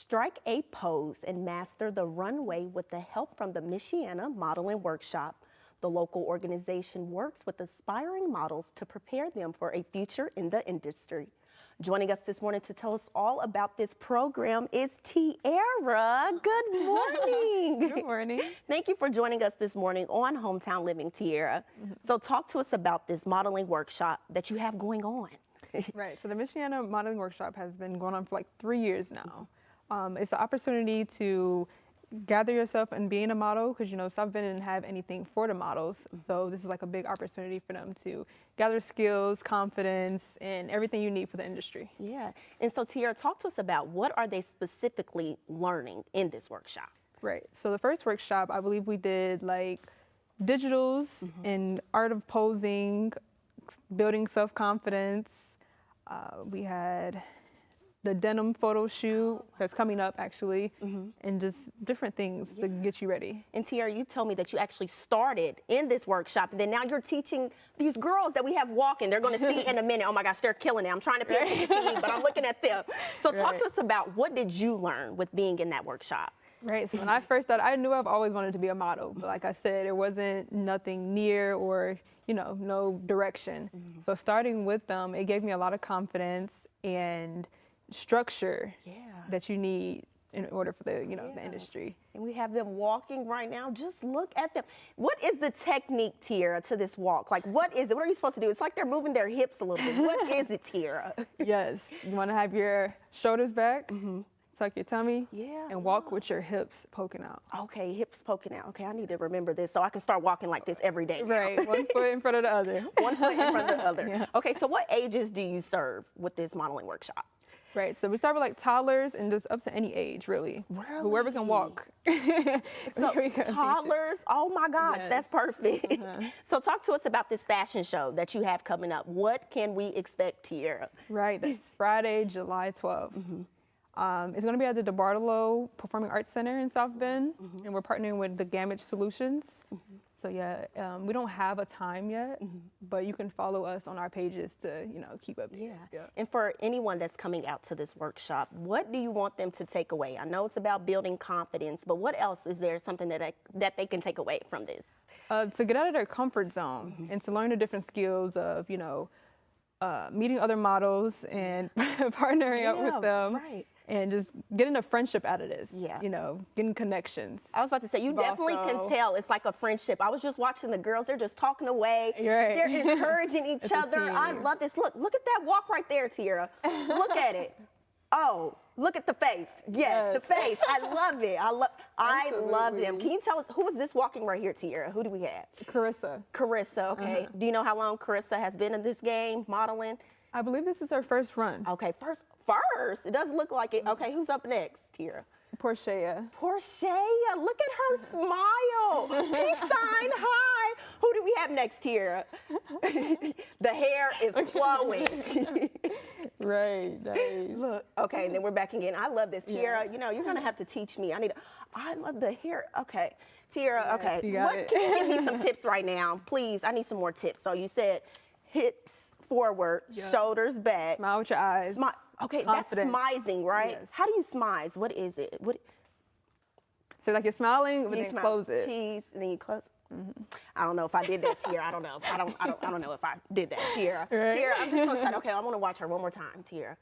Strike a pose and master the runway with the help from the Michiana Modeling Workshop. The local organization works with aspiring models to prepare them for a future in the industry. Joining us this morning to tell us all about this program is Tierra. Good morning. Good morning. Thank you for joining us this morning on Hometown Living, Tierra. So talk to us about this modeling workshop that you have going on. Right, so the Michiana Modeling Workshop has been going on for like 3 years now. It's the opportunity to gather yourself and being a model, because South Bend didn't have anything for the models. So this is like a big opportunity for them to gather skills, confidence, and everything you need for the industry. Yeah, and so Tierra, talk to us about what are they specifically learning in this workshop? Right, so the first workshop, I believe we did like digitals and art of posing, building self-confidence. We had the denim photo shoot that's coming up actually, and just different things to get you ready. And Tierra, you told me that you actually started in this workshop, and then now you're teaching these girls that we have walking. They're going to see in a minute. Oh my gosh, they're killing it. I'm trying to pay attention to you, but I'm looking at them. So talk to us about what did you learn with being in that workshop? Right, so when I first started, I knew I've always wanted to be a model, but like I said, there wasn't nothing near or, no direction. So starting with them, it gave me a lot of confidence and structure that you need in order for the, the industry. And we have them walking right now. Just look at them. What is the technique, Tierra, to this walk? Like, what is it? What are you supposed to do? It's like they're moving their hips a little bit. What is it, Tierra? Yes, you want to have your shoulders back. Tuck your tummy, and walk with your hips poking out. Okay, hips poking out. Okay, I need to remember this so I can start walking like this every day now. Right, one foot in front of the other. One foot in front of the other. Okay, so what ages do you serve with this modeling workshop? Right, so we start with like toddlers and just up to any age, really. Whoever can walk. So toddlers, oh my gosh, that's perfect. So talk to us about this fashion show that you have coming up. What can we expect, Tierra? Right, that's Friday, July 12th. It's going to be at the DeBartolo Performing Arts Center in South Bend, and we're partnering with the Gamage Solutions. So yeah, we don't have a time yet, but you can follow us on our pages to, keep up. Yeah. And for anyone that's coming out to this workshop, what do you want them to take away? I know it's about building confidence, but what else is there something that they can take away from this? To get out of their comfort zone and to learn the different skills of, meeting other models and partnering up with them. Right. And just getting a friendship out of this, getting connections. I was about to say, you definitely can tell it's like a friendship. I was just watching the girls, they're just talking away. Right. They're encouraging each other. I love this. Look at that walk right there, Tierra. Look at it. Oh, look at the face. Yes, the face. I love it. I love them. Can you tell us, who is this walking right here, Tierra? Who do we have? Carissa. Carissa, okay. Do you know how long Carissa has been in this game, modeling? I believe this is her first run. Okay, first. It doesn't look like it. Okay, who's up next, Tierra? Portia. Portia, look at her smile. Peace sign, hi. Who do we have next, Tierra? The hair is flowing. Right, nice. Look, okay, and then we're back again. I love this, Tierra. You're gonna have to teach me. I love the hair. Okay, Tierra. Okay, can you give me some tips right now, please? I need some more tips. So you said hips forward, shoulders back. Smile with your eyes. Okay, confidence. That's smizing, right? Yes. How do you smize? What is it? So like you're smiling, but then close it. Cheese, and then you close. I don't know if I did that, Tierra. I don't know. I don't know if I did that, Tierra. Right. Tierra, I'm just so excited. Okay, I want to watch her one more time, Tierra.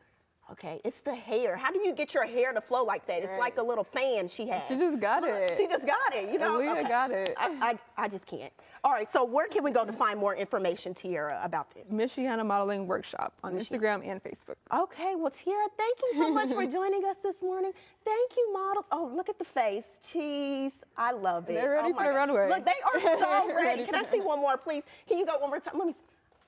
Okay, it's the hair. How do you get your hair to flow like that? It's like a little fan she has. She just got it. She just got it, Alita got it. I just can't. All right, so where can we go to find more information, Tierra, about this? Michiana Modeling Workshop on Instagram and Facebook. Okay, well, Tierra, thank you so much for joining us this morning. Thank you, models. Oh, look at the face. Cheese. I love it. They're ready for the runway. Look, they are so ready. Can I see one more, please? Can you go one more time? Let me see.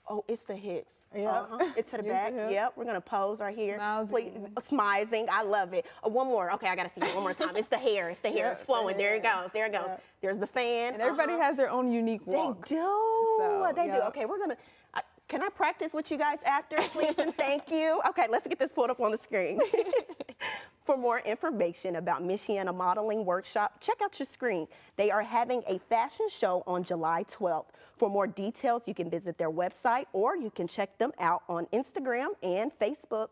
Oh, it's the hips. It's to the back. Yep, we're going to pose right here. Smizing. I love it. One more. Okay, I got to see it one more time. It's the hair. It's the hair. It's flowing. There it goes. There it goes. There's the fan. And everybody has their own unique walk. They do. They do. Okay, we're going to... Can I practice with you guys after, please, and thank you? Okay, let's get this pulled up on the screen. For more information about Michiana Modeling Workshop, check out your screen. They are having a fashion show on July 12th. For more details, you can visit their website or you can check them out on Instagram and Facebook.